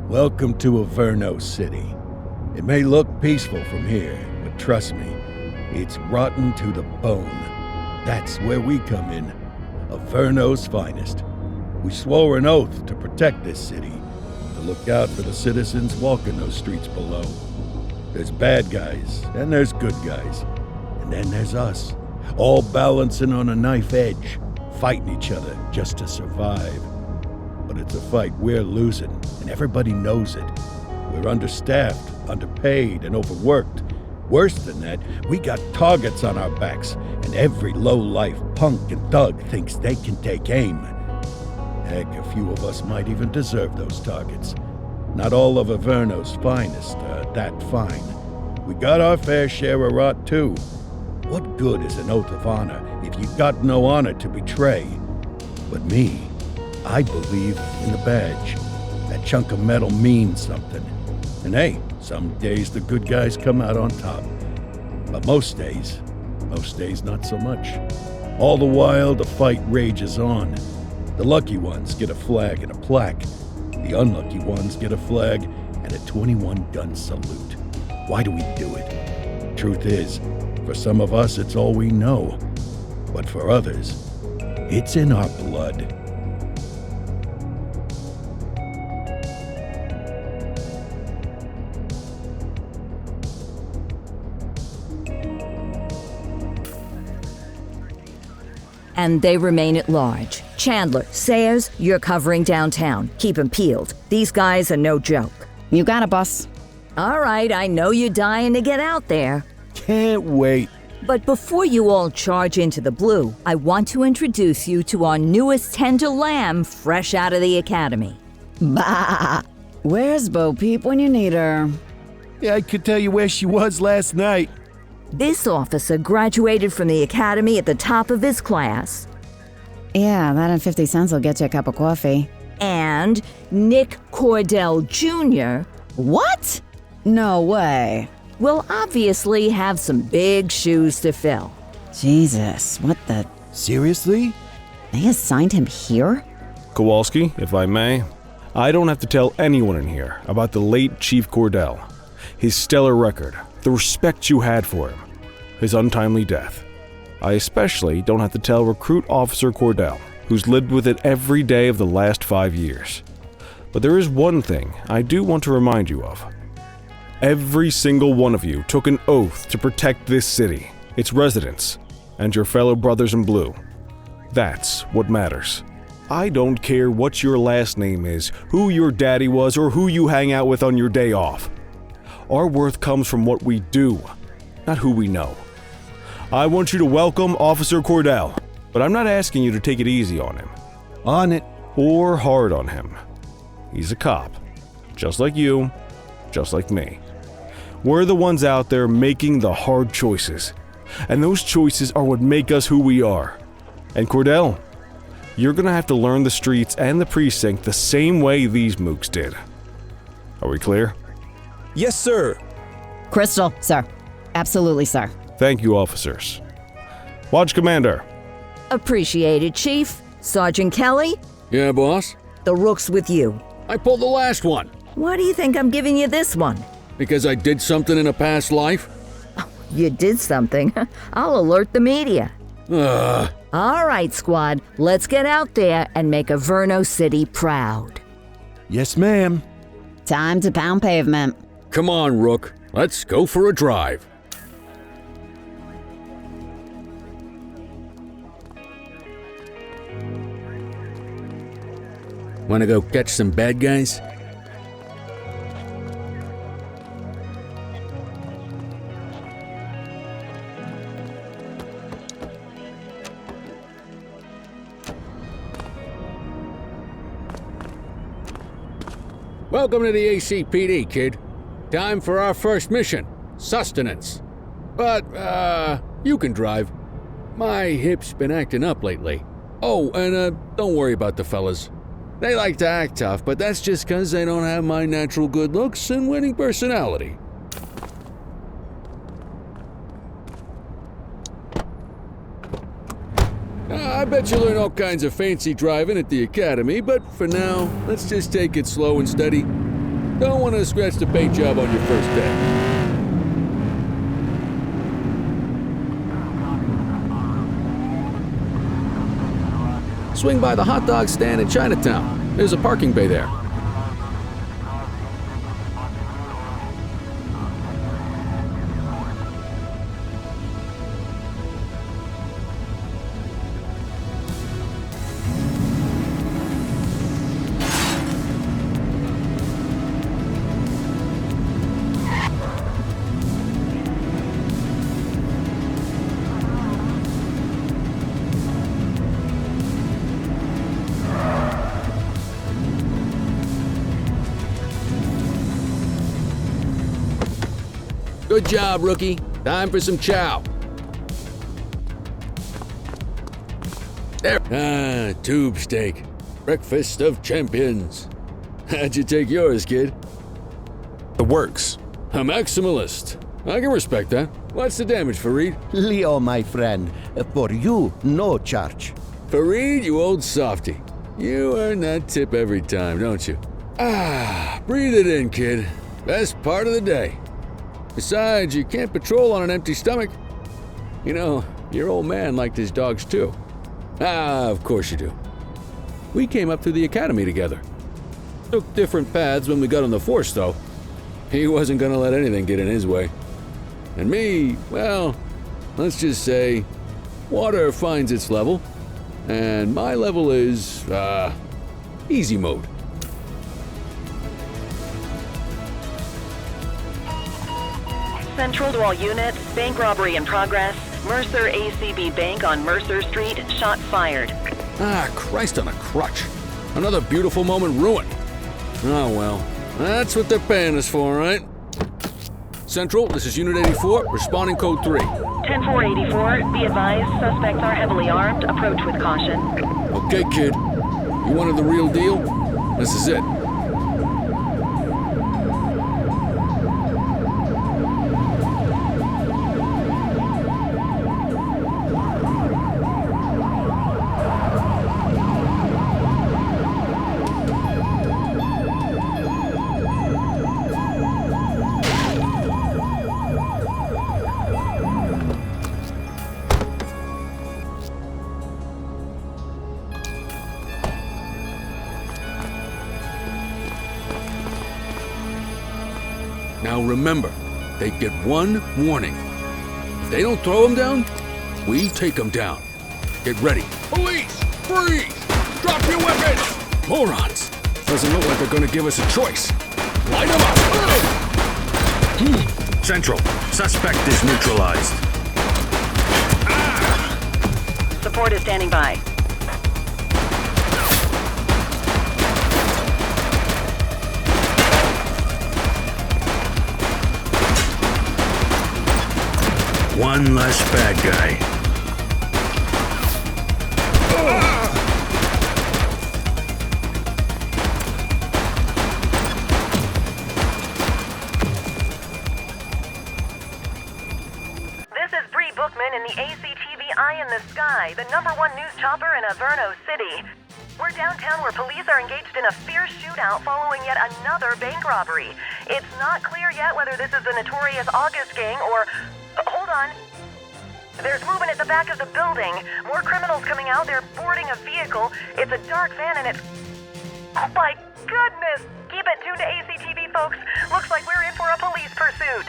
Welcome to Averno City. It may look peaceful from here, but trust me, it's rotten to the bone. That's where we come in. Averno's finest. We swore an oath to protect this city, to look out for the citizens walking those streets below. There's bad guys, and there's good guys. And then there's us, all balancing on a knife edge, fighting each other just to survive. But it's a fight we're losing, and everybody knows it. We're understaffed, underpaid, and overworked. Worse than that, we got targets on our backs, and every low-life punk and thug thinks they can take aim. Heck, a few of us might even deserve those targets. Not all of Averno's finest are that fine. We got our fair share of rot, too. What good is an oath of honor if you got no honor to betray? But me, I believe in the badge. That chunk of metal means something. And hey, some days the good guys come out on top. But most days not so much. All the while, the fight rages on. The lucky ones get a flag and a plaque. The unlucky ones get a flag and a 21-gun salute. Why do we do it? Truth is, for some of us, it's all we know. But for others, it's in our blood. And they remain at large. Chandler, Sayers, you're covering downtown. Keep 'em peeled. These guys are no joke. You got it, boss. All right, I know you're dying to get out there. Can't wait. But before you all charge into the blue, I want to introduce you to our newest tender lamb fresh out of the academy. Bah! Where's Bo Peep when you need her? Yeah, I could tell you where she was last night. This officer graduated from the academy at the top of his class. Yeah, that and 50 cents will get you a cup of coffee. And Nick Cordell Jr. What? No way. will obviously have some big shoes to fill. Jesus, what the... Seriously? They assigned him here? Kowalski, if I may, I don't have to tell anyone in here about the late Chief Cordell, his stellar record, the respect you had for him, his untimely death. I especially don't have to tell Recruit Officer Cordell, who's lived with it every day of the last 5 years. But there is one thing I do want to remind you of. Every single one of you took an oath to protect this city, its residents, and your fellow brothers in blue. That's what matters. I don't care what your last name is, who your daddy was, or who you hang out with on your day off. Our worth comes from what we do, not who we know. I want you to welcome Officer Cordell, but I'm not asking you to take it easy on him. On it. Or hard on him. He's a cop, just like you, just like me. We're the ones out there making the hard choices, and those choices are what make us who we are. And Cordell, you're gonna have to learn the streets and the precinct the same way these mooks did. Are we clear? Yes, sir. Crystal, sir. Absolutely, sir. Thank you, officers. Watch Commander. Appreciated, Chief. Sergeant Kelly, Yeah, boss? the rook's with you. I pulled the last one. Why do you think I'm giving you this one? Because I did something in a past life? You did something. I'll alert the media. Ugh. All right, squad, let's get out there and make Averno City proud. Yes, ma'am. Time to pound pavement. Come on, Rook. Let's go for a drive. Wanna go catch some bad guys? Welcome to the ACPD, kid. Time for our first mission, sustenance. But, you can drive. My hip's been acting up lately. Oh, and, don't worry about the fellas. They like to act tough, but that's just 'cause they don't have my natural good looks and winning personality. I bet you learn all kinds of fancy driving at the academy, but for now, let's just take it slow and steady. Don't want to scratch the paint job on your first day. Swing by the hot dog stand in Chinatown. There's a parking bay there. Good job, rookie. Time for some chow. There. Tube steak. Breakfast of champions. How'd you take yours, kid? The works. A maximalist. I can respect that. What's the damage, Fareed? Leo, my friend, for you, no charge. Fareed, you old softy. You earn that tip every time, don't you? Breathe it in, kid. Best part of the day. Besides, you can't patrol on an empty stomach. You know, your old man liked his dogs too. Of course you do. We came up through the academy together. Took different paths when we got on the force, though. He wasn't gonna let anything get in his way. And me, well, let's just say, water finds its level, and my level is, easy mode. Central to all units, bank robbery in progress. Mercer ACB Bank on Mercer Street, shots fired. Christ on a crutch. Another beautiful moment ruined. Oh well, that's what they're paying us for, right? Central, this is Unit 84, responding code 3. 10-484, be advised, suspects are heavily armed, approach with caution. Okay, kid. You wanted the real deal? This is it. Now remember, they get one warning. If they don't throw them down, we take them down. Get ready. Police! Freeze! Drop your weapons! Morons! Doesn't look like they're gonna give us a choice. Light them up! Central, suspect is neutralized. Support is standing by. One less bad guy. This is Bree Bookman in the ACTV Eye in the Sky, the #1 news chopper in Averno City. We're downtown where police are engaged in a fierce shootout following yet another bank robbery. It's not clear yet whether this is the notorious August gang or... Hold on. There's movement at the back of the building. More criminals coming out. They're boarding a vehicle. It's a dark van and it's... Oh my goodness! Keep it tuned to ACTV, folks. Looks like we're in for a police pursuit.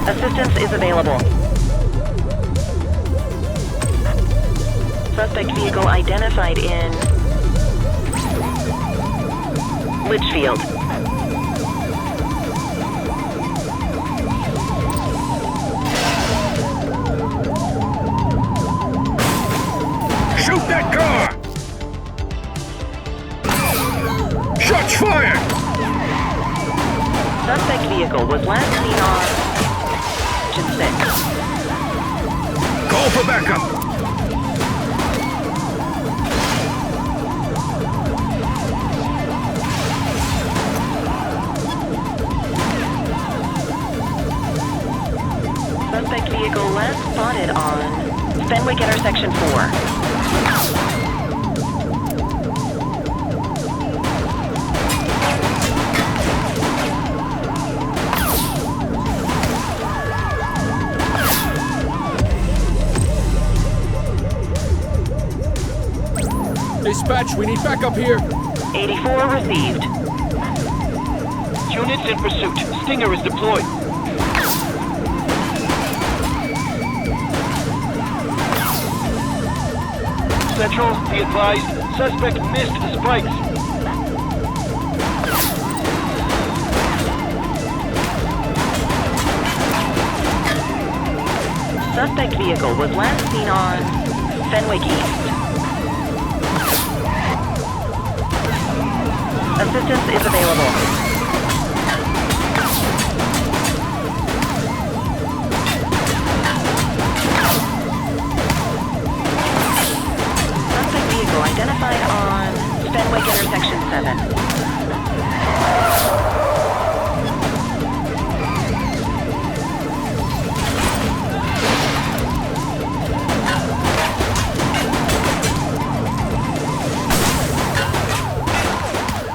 Assistance is available. Suspect vehicle identified in Litchfield. Shoot that car! Shots fired! Suspect vehicle was last seen on 6. Call for backup! Fenwick intersection 4. Dispatch, we need backup here. 84 received. Units in pursuit. Stinger is deployed. Central, be advised. Suspect missed the spikes. Suspect vehicle was last seen on Fenwick East. Assistance is available. Suspect vehicle identified on Fenwick intersection 7.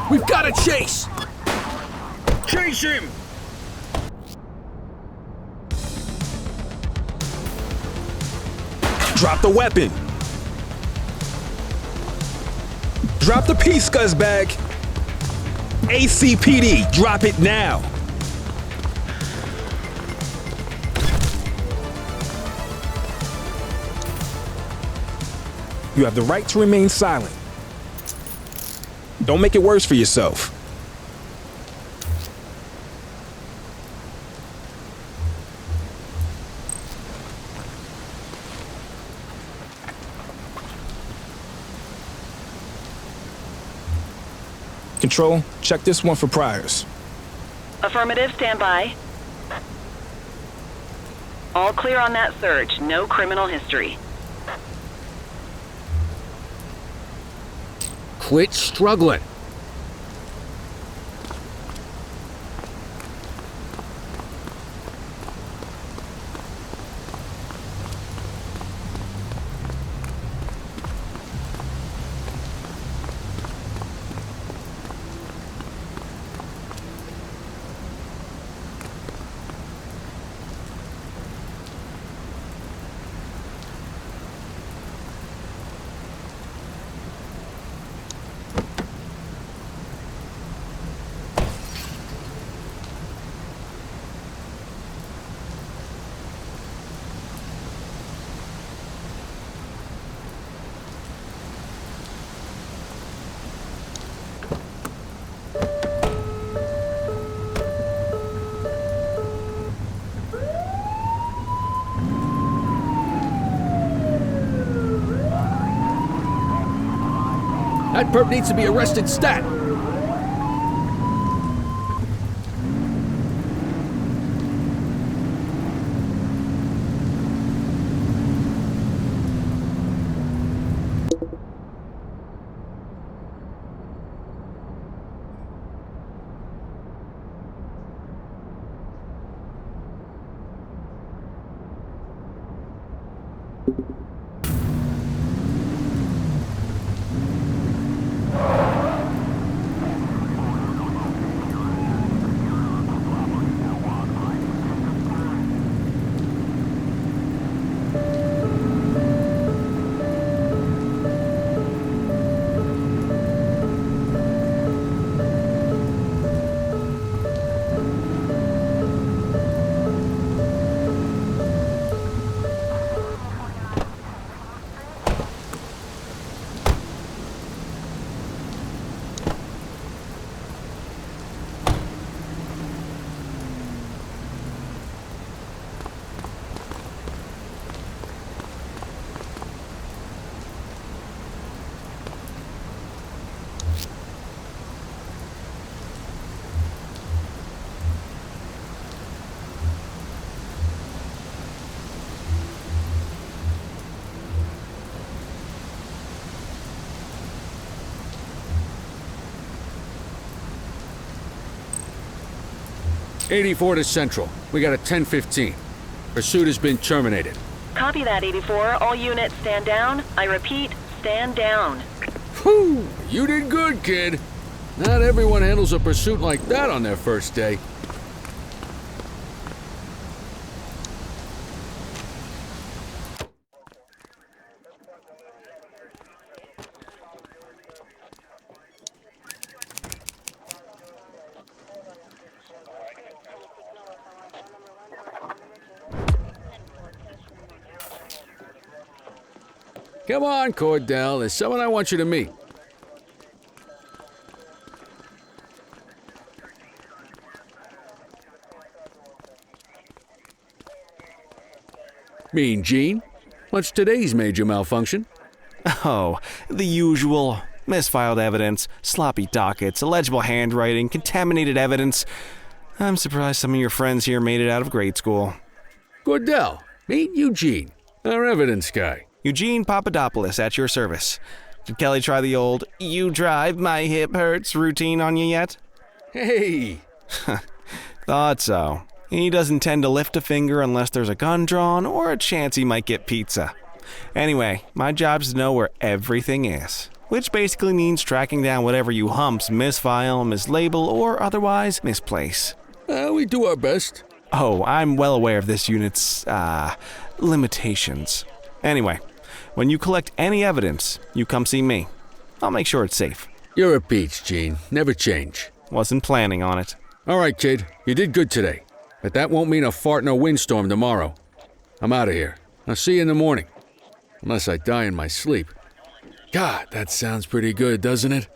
We've got a chase! Chase him! Drop the weapon! Drop the piece, scuzzbag! ACPD, drop it now! You have the right to remain silent. Don't make it worse for yourself. Control, check this one for priors. Affirmative, stand by. All clear on that search. No criminal history. Quit struggling. That perp needs to be arrested stat. '84 to Central. We got a 10-15. Pursuit has been terminated. Copy that, 84. All units stand down. I repeat, stand down. Whew! You did good, kid. Not everyone handles a pursuit like that on their first day. Come on, Cordell. There's someone I want you to meet. Mean Gene? What's today's major malfunction? Oh, the usual. Misfiled evidence, sloppy dockets, illegible handwriting, contaminated evidence. I'm surprised some of your friends here made it out of grade school. Cordell, meet Eugene, our evidence guy. Eugene Papadopoulos at your service. Did Kelly try the old, "you drive, my hip hurts" routine on you yet? Hey! Thought so. He doesn't tend to lift a finger unless there's a gun drawn or a chance he might get pizza. Anyway, my job's to know where everything is, which basically means tracking down whatever you humps misfile, mislabel, or otherwise misplace. We do our best. Oh, I'm well aware of this unit's, limitations. Anyway, when you collect any evidence, you come see me. I'll make sure it's safe. You're a peach, Gene. Never change. Wasn't planning on it. All right, kid. You did good today. But that won't mean a fart in a windstorm tomorrow. I'm out of here. I'll see you in the morning. Unless I die in my sleep. God, that sounds pretty good, doesn't it?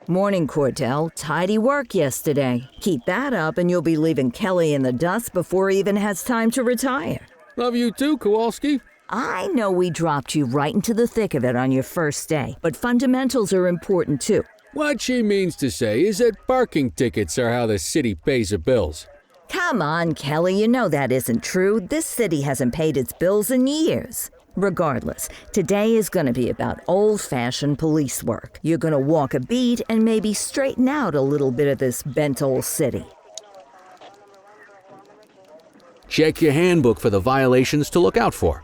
Morning, Cordell. Tidy work yesterday. Keep that up and you'll be leaving Kelly in the dust before he even has time to retire. Love you too, Kowalski. I know we dropped you right into the thick of it on your first day, but fundamentals are important too. What she means to say is that parking tickets are how the city pays the bills. Come on, Kelly, you know that isn't true. This city hasn't paid its bills in years. Regardless, today is going to be about old-fashioned police work. You're going to walk a beat and maybe straighten out a little bit of this bent old city. Check your handbook for the violations to look out for.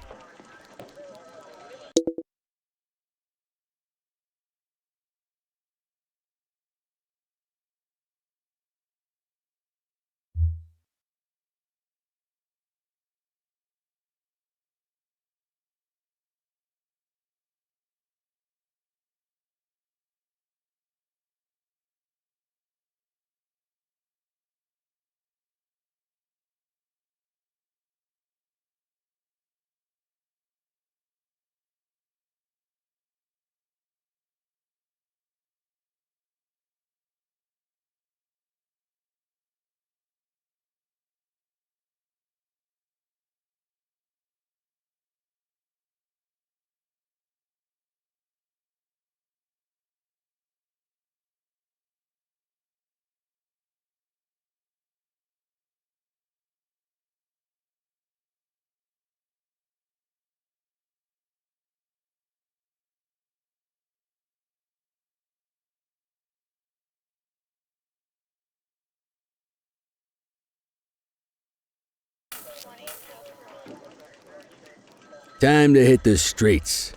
Time to hit the streets.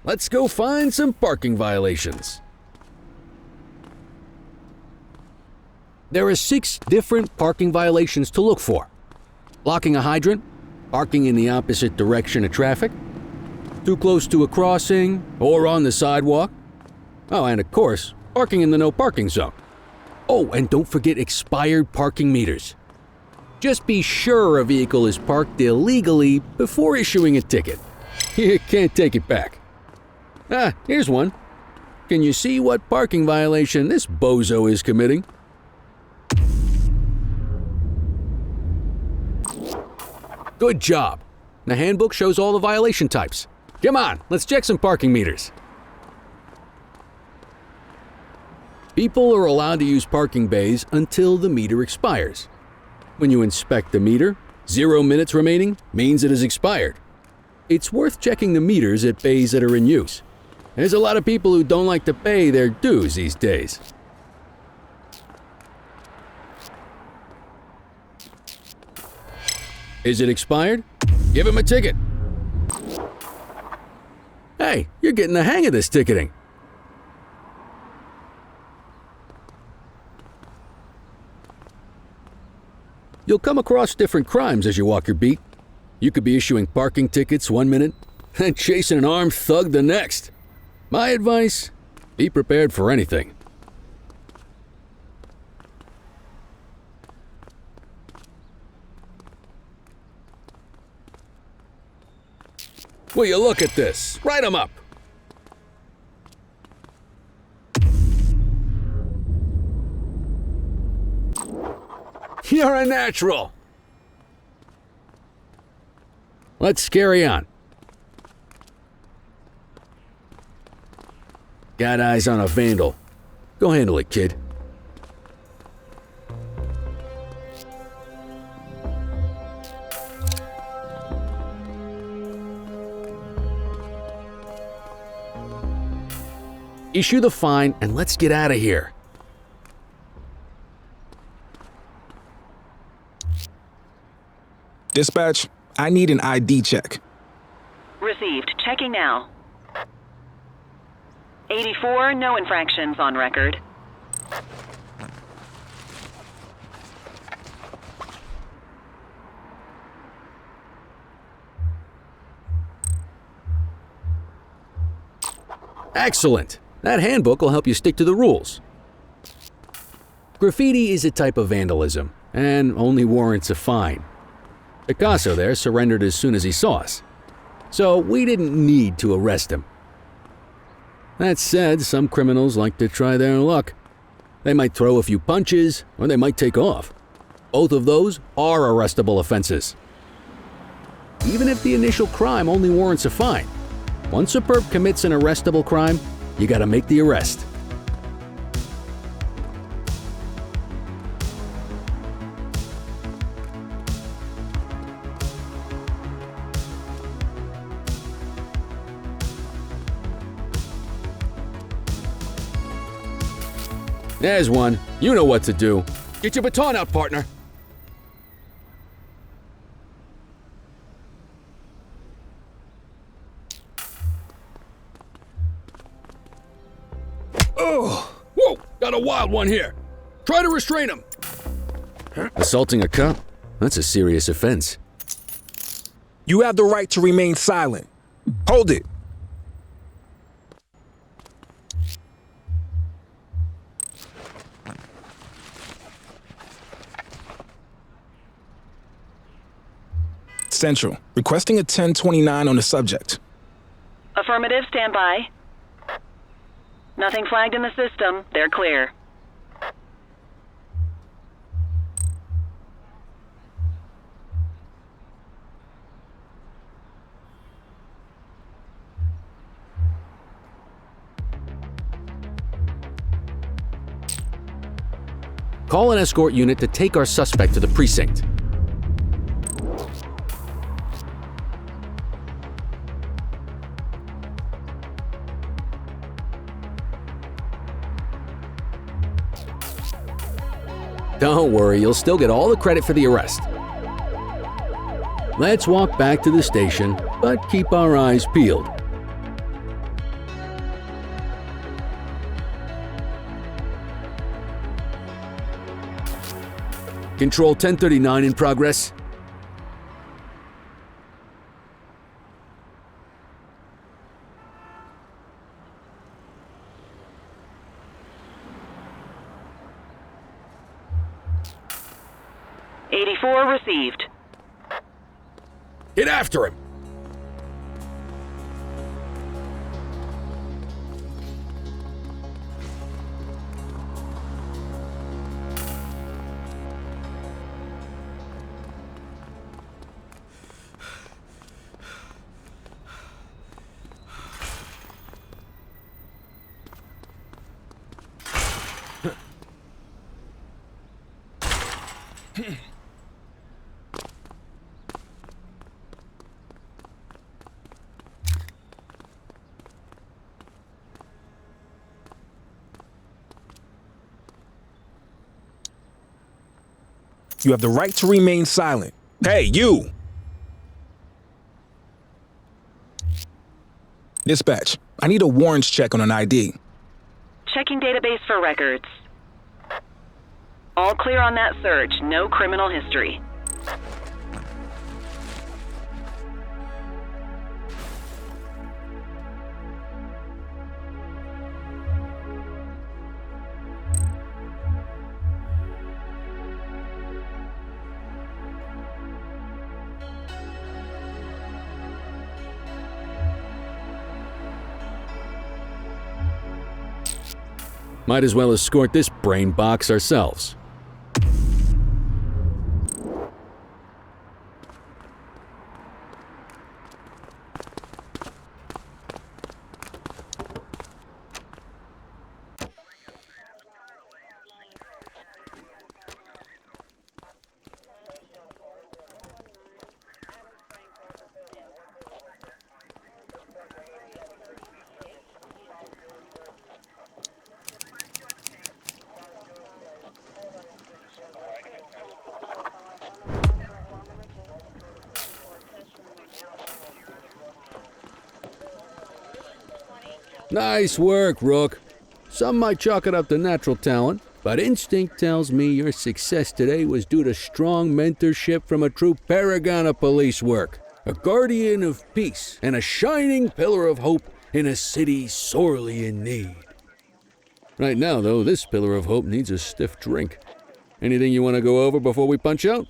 Let's go find some parking violations. There are 6 different parking violations to look for. Blocking a hydrant, parking in the opposite direction of traffic, too close to a crossing, or on the sidewalk. Oh, and of course, parking in the no parking zone. Oh, and don't forget expired parking meters. Just be sure a vehicle is parked illegally before issuing a ticket. You can't take it back. Ah, here's one. Can you see what parking violation this bozo is committing? Good job. The handbook shows all the violation types. Come on, let's check some parking meters. People are allowed to use parking bays until the meter expires. When you inspect the meter, 0 minutes remaining means it has expired. It's worth checking the meters at bays that are in use. There's a lot of people who don't like to pay their dues these days. Is it expired? Give him a ticket. Hey, you're getting the hang of this ticketing. You'll come across different crimes as you walk your beat. You could be issuing parking tickets 1 minute and chasing an armed thug the next. My advice, be prepared for anything. Will you look at this? Write 'em up. You're a natural. Let's carry on. Got eyes on a vandal. Go handle it, kid. Issue the fine and let's get out of here. Dispatch, I need an ID check. Received. Checking now. 84, no infractions on record. Excellent. That handbook will help you stick to the rules. Graffiti is a type of vandalism and only warrants a fine. Picasso there surrendered as soon as he saw us, so we didn't need to arrest him. That said, some criminals like to try their luck. They might throw a few punches, or they might take off. Both of those are arrestable offenses. Even if the initial crime only warrants a fine, once a perp commits an arrestable crime, you gotta make the arrest. There's one. You know what to do. Get your baton out, partner. Oh! Whoa! Got a wild one here. Try to restrain him. Assaulting a cop? That's a serious offense. You have the right to remain silent. Hold it. Central, requesting a 1029 on the subject. Affirmative, stand by. Nothing flagged in the system. They're clear. Call an escort unit to take our suspect to the precinct. Don't worry, you'll still get all the credit for the arrest. Let's walk back to the station, but keep our eyes peeled. Control 1039 in progress. 84 received. Get after him! You have the right to remain silent. Hey, you! Dispatch, I need a warrants check on an ID. Checking database for records. All clear on that search. No criminal history. Might as well escort this brain box ourselves. Nice work, Rook. Some might chalk it up to natural talent, but instinct tells me your success today was due to strong mentorship from a true paragon of police work, a guardian of peace, and a shining pillar of hope in a city sorely in need. Right now, though, this pillar of hope needs a stiff drink. Anything you want to go over before we punch out?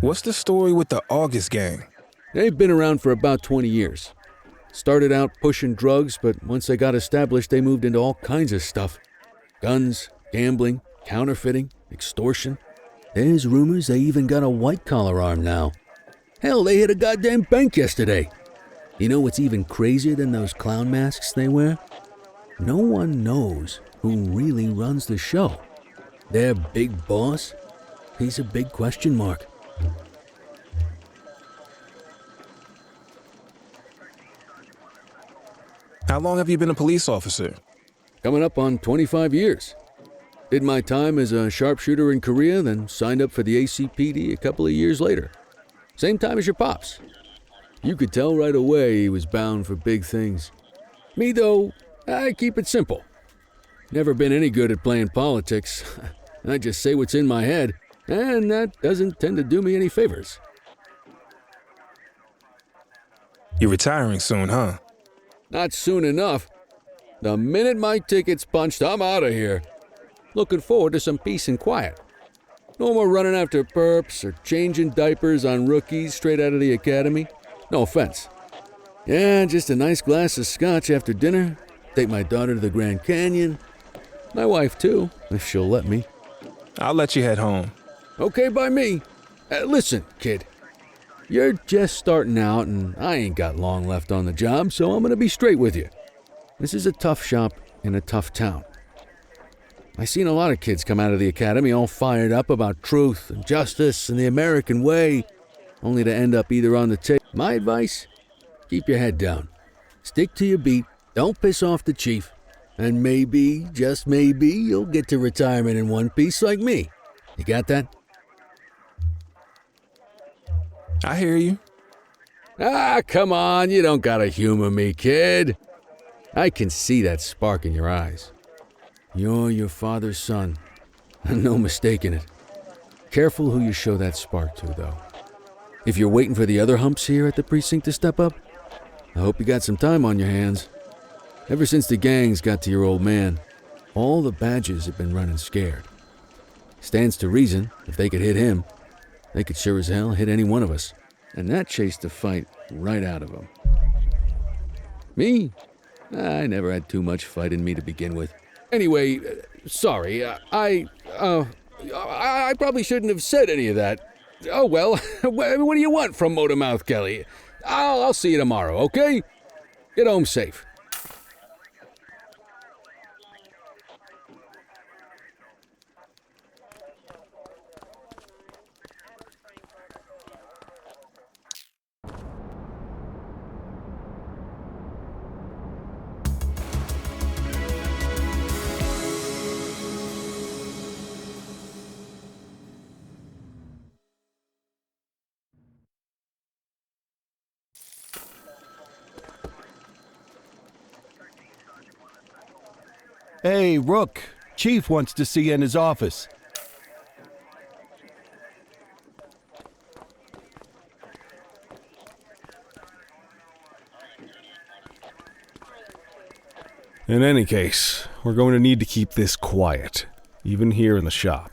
What's the story with the August gang? They've been around for about 20 years. Started out pushing drugs, but once they got established, they moved into all kinds of stuff. Guns, gambling, counterfeiting, extortion. There's rumors they even got a white-collar arm now. Hell, they hit a goddamn bank yesterday. You know what's even crazier than those clown masks they wear? No one knows who really runs the show. Their big boss? He's a big question mark. How long have you been a police officer? Coming up on 25 years. Did my time as a sharpshooter in Korea, then signed up for the ACPD a couple of years later. Same time as your pops. You could tell right away he was bound for big things. Me, though, I keep it simple. Never been any good at playing politics. I just say what's in my head, and that doesn't tend to do me any favors. You're retiring soon, huh? Not soon enough. The minute my ticket's punched, I'm out of here. Looking forward to some peace and quiet. No more running after perps or changing diapers on rookies straight out of the academy. No offense. Yeah, just a nice glass of scotch after dinner. Take my daughter to the Grand Canyon. My wife, too, if she'll let me. I'll let you head home. Okay by me. Listen, kid. You're just starting out, and I ain't got long left on the job, so I'm gonna be straight with you. This is a tough shop in a tough town. I seen a lot of kids come out of the academy all fired up about truth and justice and the American way, only to end up either on the table. My advice? Keep your head down. Stick to your beat, don't piss off the chief, and maybe, just maybe, you'll get to retirement in one piece like me. You got that? I hear you. Ah, come on, you don't gotta humor me, kid. I can see that spark in your eyes. You're your father's son. No mistaking it. Careful who you show that spark to, though. If you're waiting for the other humps here at the precinct to step up, I hope you got some time on your hands. Ever since the gangs got to your old man, All the badges have been running scared. Stands to reason, if they could hit him, they could sure as hell hit any one of us. And that chased the fight right out of them. Me? I never had too much fight in me to begin with. Anyway, sorry, I probably shouldn't have said any of that. Oh well, what do you want from Motormouth Kelly? I'll see you tomorrow, okay? Get home safe. Hey, Rook. Chief wants to see you in his office. In any case, we're going to need to keep this quiet, even here in the shop.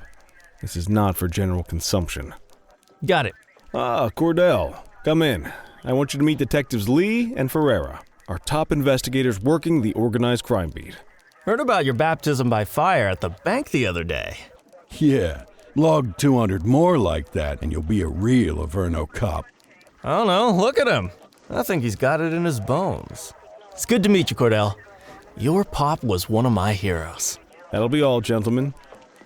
This is not for general consumption. Got it. Ah, Cordell, come in. I want you to meet Detectives Lee and Ferreira, our top investigators working the organized crime beat. Heard about your baptism by fire at the bank the other day. Yeah, log 200 more like that and you'll be a real Averno cop. I don't know, look at him. I think he's got it in his bones. It's good to meet you, Cordell. Your pop was one of my heroes. That'll be all, gentlemen.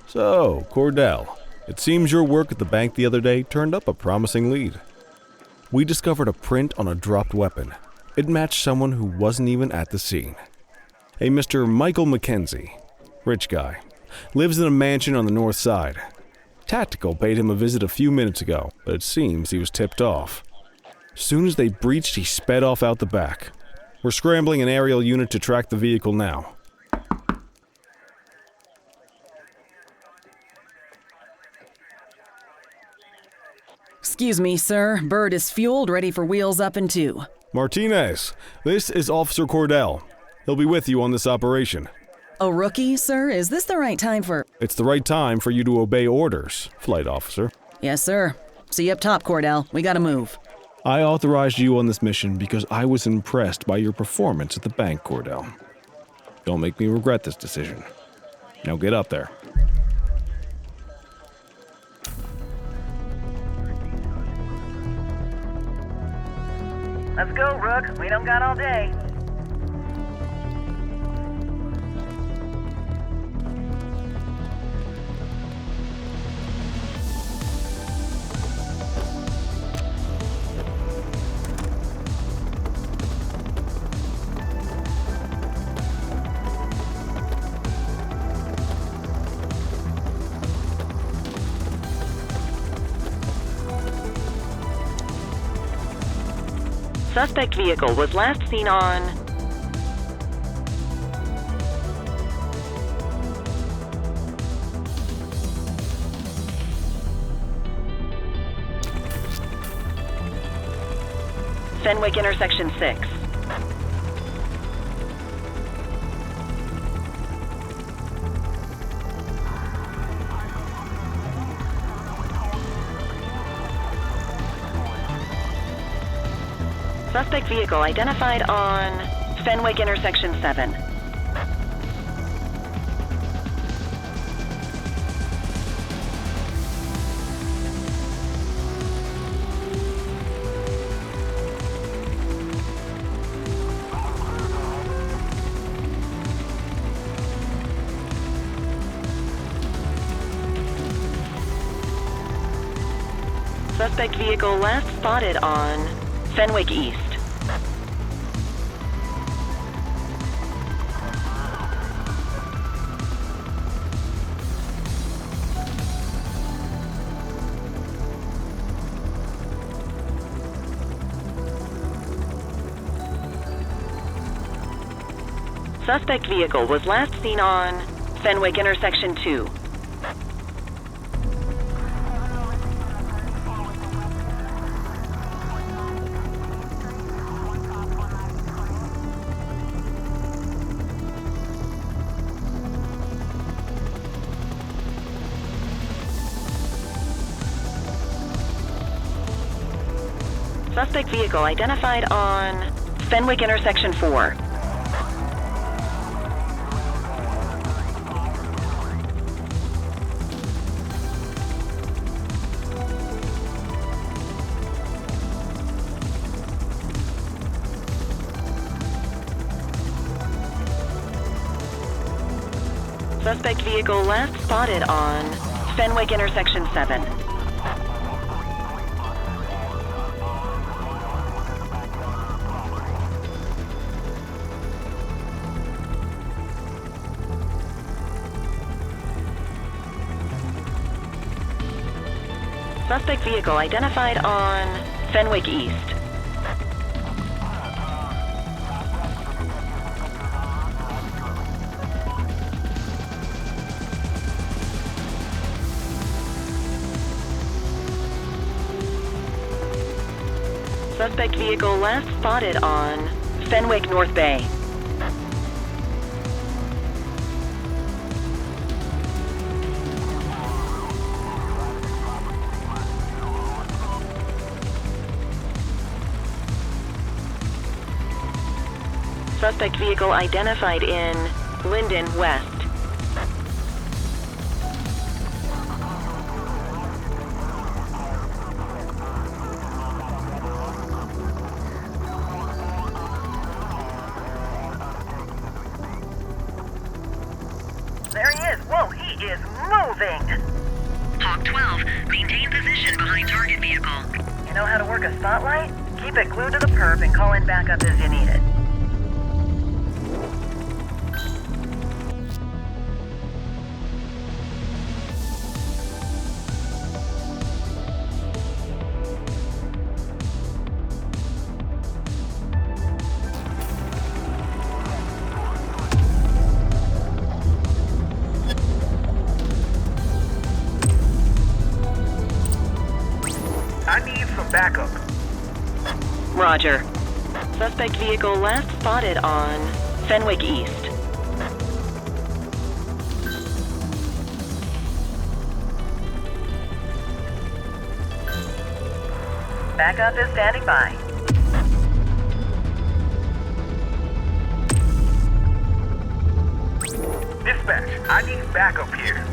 So, Cordell, it seems your work at the bank the other day turned up a promising lead. We discovered a print on a dropped weapon. It matched someone who wasn't even at the scene. A Mr. Michael McKenzie, rich guy, lives in a mansion on the north side. Tactical paid him a visit a few minutes ago, but it seems he was tipped off. Soon as they breached, he sped off out the back. We're scrambling an aerial unit to track the vehicle now. Excuse me, sir. Bird is fueled, ready for wheels up in 2. Martinez, this is Officer Cordell. He'll be with you on this operation. A rookie, sir? Is this the right time for... It's the right time for you to obey orders, Flight Officer. Yes, sir. See you up top, Cordell. We gotta move. I authorized you on this mission because I was impressed by your performance at the bank, Cordell. Don't make me regret this decision. Now get up there. Let's go, Rook. We don't got all day. Suspect vehicle was last seen on... Fenwick intersection 6. Suspect vehicle identified on Fenwick intersection 7. Suspect vehicle last spotted on Fenwick East. Suspect vehicle was last seen on Fenwick intersection 2. Suspect vehicle identified on Fenwick intersection 4. Suspect vehicle last spotted on Fenwick intersection 7. Suspect vehicle identified on Fenwick East. Suspect vehicle last spotted on Fenwick North Bay. Suspect vehicle identified in Linden West. There he is. Whoa, he is moving. Hawk 12, maintain position behind target vehicle. You know how to work a spotlight? Keep it glued to the perp and call in backup as you need it. I need some backup. Roger. Suspect vehicle last spotted on Fenwick East. Backup is standing by. Dispatch, I need backup here.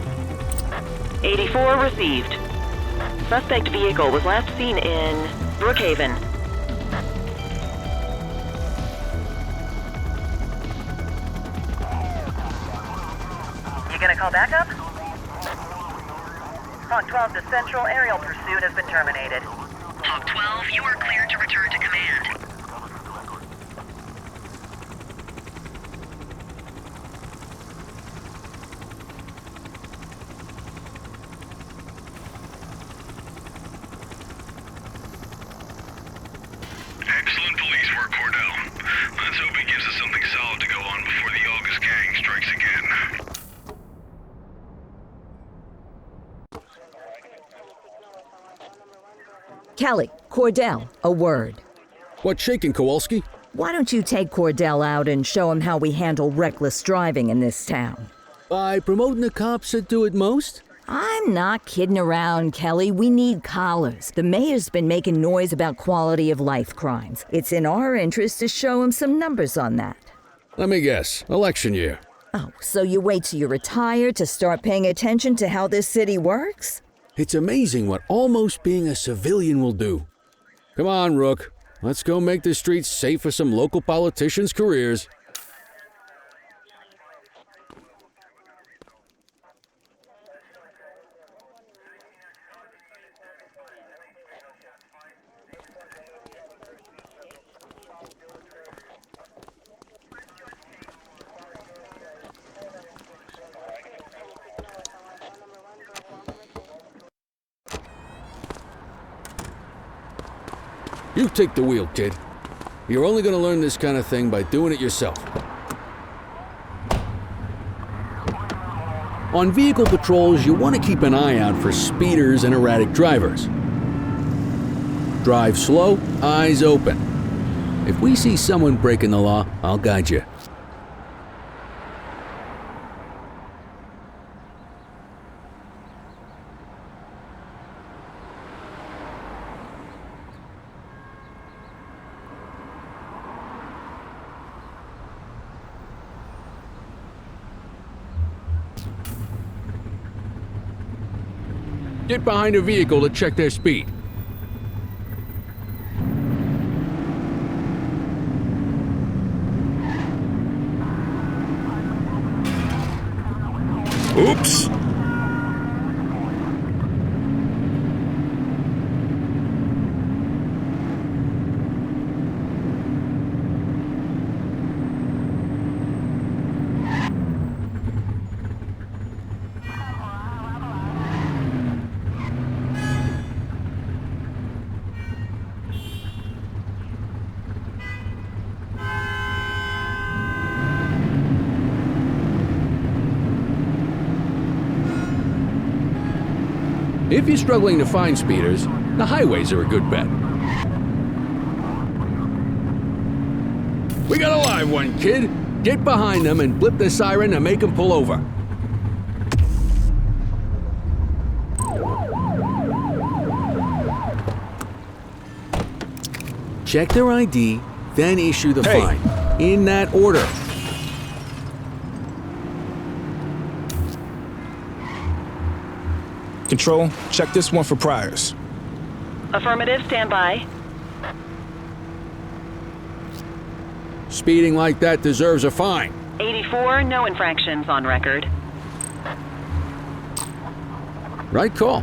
84 received. Suspect vehicle was last seen in Brookhaven. You gonna call backup? Hawk 12 to Central, aerial pursuit has been terminated. Hawk 12, you are cleared to return to command. Excellent police work, Cordell. Let's hope it gives us something solid to go on before the August gang strikes again. Kelly, Cordell, a word. What's shaking, Kowalski? Why don't you take Cordell out and show him how we handle reckless driving in this town? By promoting the cops that do it most? I'm not kidding around, Kelly. We need collars. The mayor's been making noise about quality of life crimes. It's in our interest to show him some numbers on that. Let me guess. Election year. Oh, so you wait till you retire to start paying attention to how this city works? It's amazing what almost being a civilian will do. Come on, Rook. Let's go make the streets safe for some local politicians' careers. You take the wheel, kid. You're only gonna learn this kind of thing by doing it yourself. On vehicle patrols, you want to keep an eye out for speeders and erratic drivers. Drive slow, eyes open. If we see someone breaking the law, I'll guide you. Get behind a vehicle to check their speed. Oops. If you're struggling to find speeders, the highways are a good bet. We got a live one, kid. Get behind them and blip the siren to make them pull over. Check their ID, then issue the fine. In that order. Control, check this one for priors. Affirmative, stand by. Speeding like that deserves a fine. 84, no infractions on record. Right call.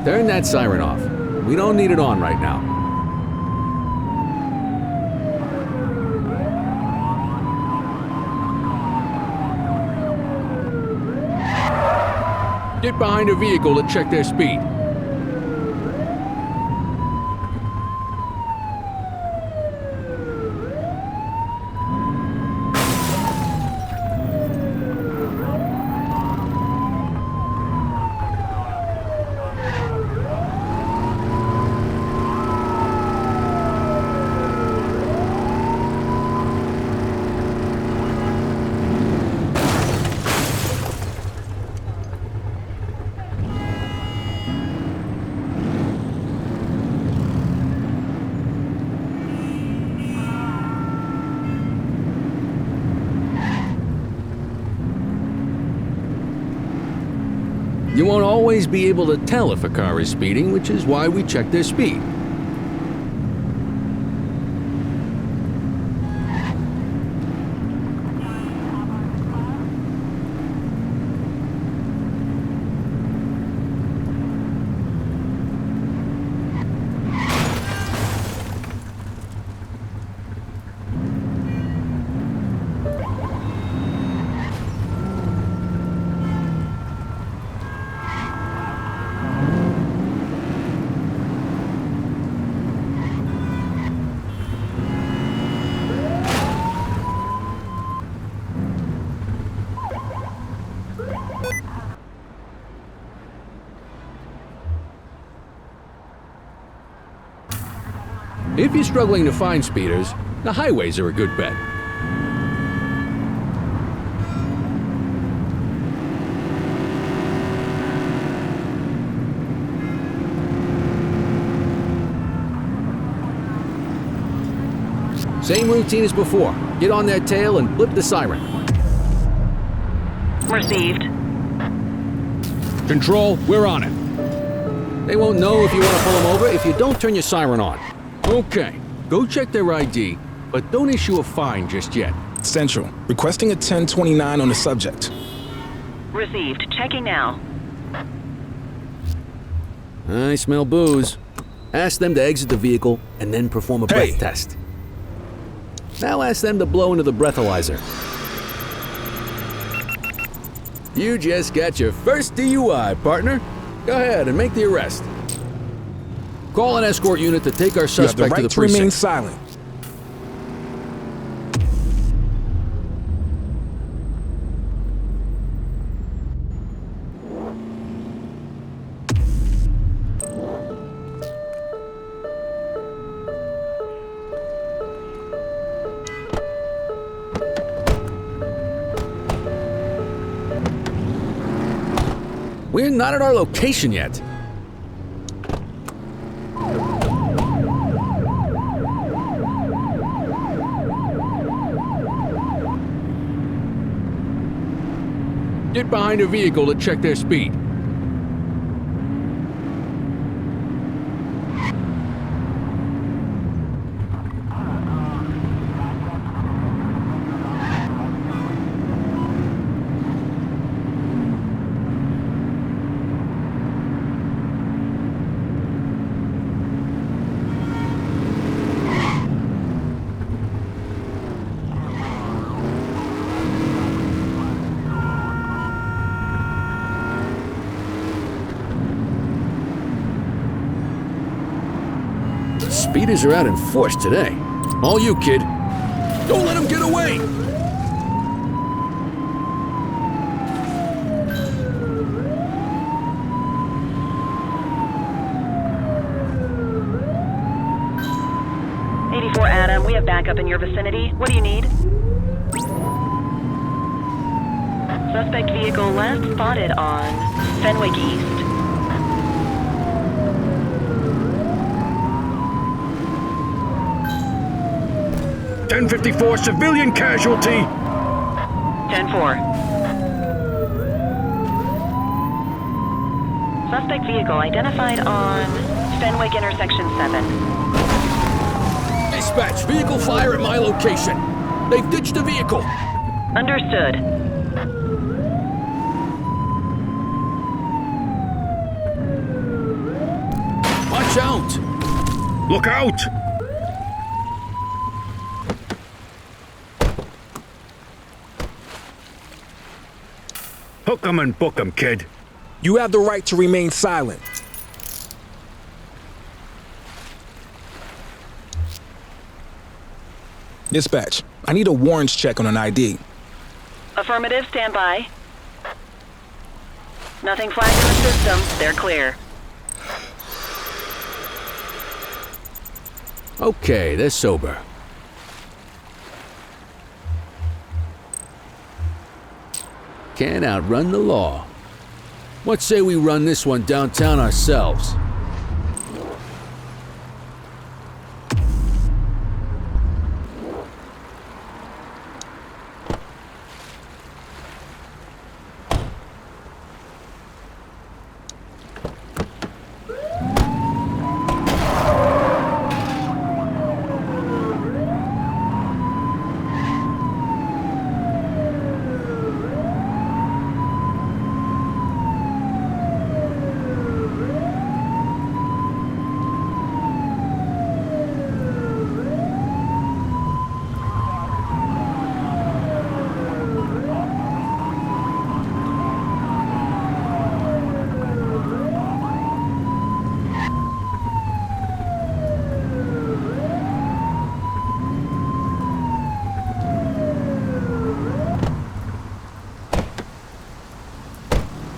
Turn that siren off. We don't need it on right now. Get behind a vehicle to check their speed. You won't always be able to tell if a car is speeding, which is why we check their speed. If you're struggling to find speeders, the highways are a good bet. Same routine as before. Get on their tail and blip the siren. Received. Control, we're on it. They won't know if you want to pull them over if you don't turn your siren on. Okay, go check their ID, but don't issue a fine just yet. Central, requesting a 1029 on the subject. Received. Checking now. I smell booze. Ask them to exit the vehicle and then perform a breath test. Now ask them to blow into the breathalyzer. You just got your first DUI, partner. Go ahead and make the arrest. Call an escort unit to take our suspect to the precinct. Remain silent. We're not at our location yet. Get behind a vehicle to check their speed. Speeders are out in force today. All you, kid. Don't let him get away! Adam, we have backup in your vicinity. What do you need? Suspect vehicle last spotted on Fenwick East. .1054 civilian casualty. 10-4. Suspect vehicle identified on Fenwick intersection 7. Dispatch, vehicle fire at my location. They've ditched the vehicle. Understood. Watch out! Look out! Hook 'em and book 'em, kid. You have the right to remain silent. Dispatch, I need a warrants check on an ID. Affirmative, stand by. Nothing flagged in the system. They're clear. Okay, they're sober. Can't outrun the law. What say we run this one downtown ourselves?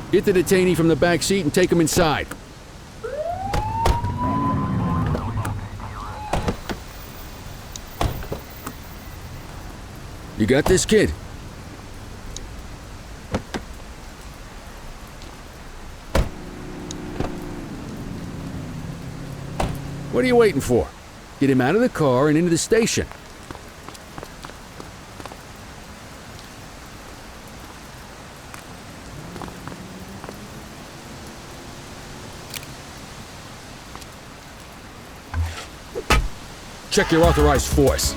Get the detainee from the back seat and take him inside. You got this, kid? What are you waiting for? Get him out of the car and into the station. Check your authorized force.